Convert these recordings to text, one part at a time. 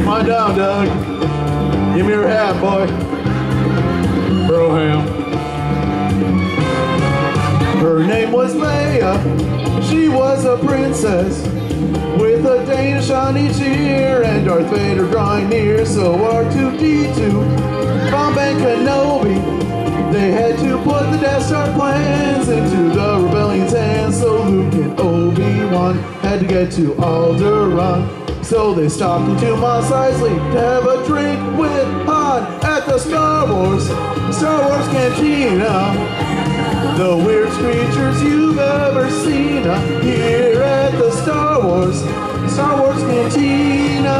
Come on down, Doug. Give me your hat, boy. Broham. Her name was Leia. She was a princess with a Danish on each ear and Darth Vader drawing near. So R2-D2, Bomb and Kenobi, they had to put the Death Star plans into the rebellion's hands. So Luke and Obi-Wan had to get to Alderaan. So they stopped into Mos Eisley to have a drink with Han at the Star Wars Cantina. The weirdest creatures you've ever seen here at the Star Wars Cantina.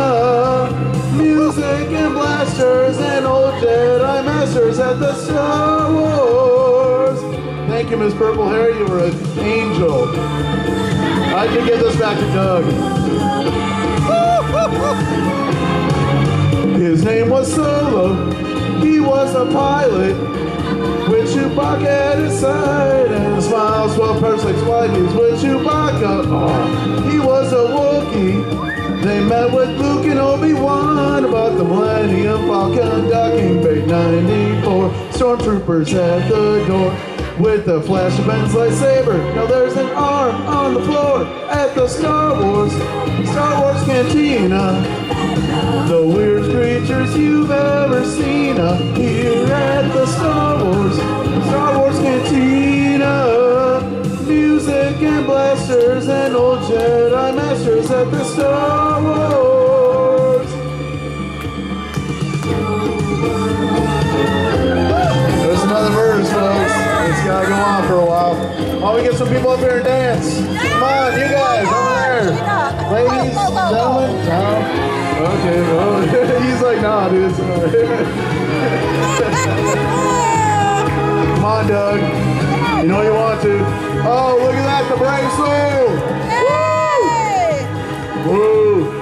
Music and blasters and old Jedi Masters at the Star Wars. Thank you, Miss Purple Hair. You were an angel. I can give this back to Doug. His name was Solo. He was a pilot with Chewbacca at his side, and his smile swelled perfect Spidey's with Chewbacca. Oh, he was a Wookiee. They met with Luke and Obi-Wan about the Millennium Falcon docking Bay 94. Stormtroopers at the door with the flash of Ben's lightsaber. Now there's an arm on the floor at the Star Wars Cantina. The weirdest creatures you've ever seen here at the Star Wars Cantina. Music and blasters and old Jedi Masters at the Star Wars. There's another verse, folks. It's gotta go on for a while. While we get some people up here and dance. Come on, you guys, over there. Ladies, gentlemen, no. Okay, well, he's like, nah, dude. Come on, Doug. You know you want to. Oh, look at that, the brave soul. Woo! Woo!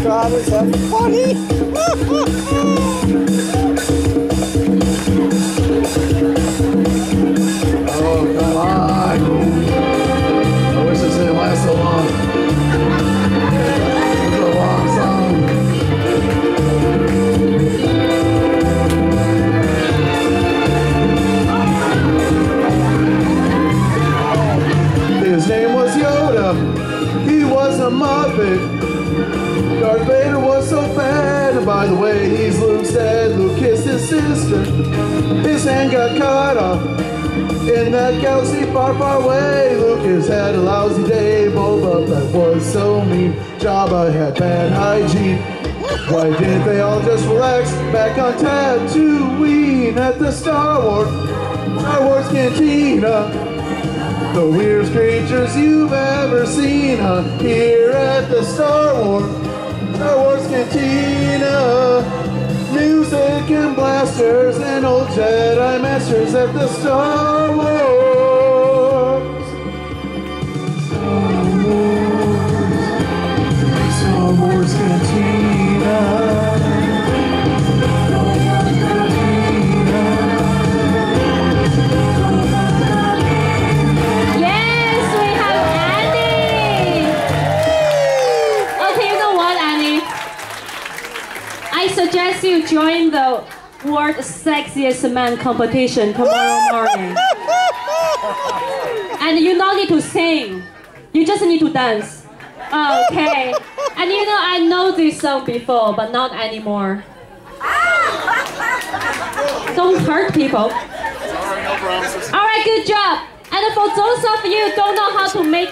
God, is that funny? Oh, come on. I wish this didn't last so long. It's a long song. His name was Yoda. He was a Muppet. Darth Vader was so fat, and by the way, he's Luke's dad. Luke kissed his sister. His hand got cut off in that galaxy far, far away. Lucas had a lousy day. Boba Fett was so mean. Jabba had bad hygiene. Why didn't they all just relax back on Tatooine at the Star Wars Cantina? The weirdest creatures you've ever seen here at the Star Wars Cantina. Music and blasters and old Jedi Masters at the Star Wars. Star Wars Cantina. I suggest you join the World's Sexiest Man competition tomorrow morning. And you don't need to sing. You just need to dance. Okay. And you know, I know this song before, but not anymore. Don't hurt people. Sorry, no promises. All right, good job. And for those of you who don't know how to make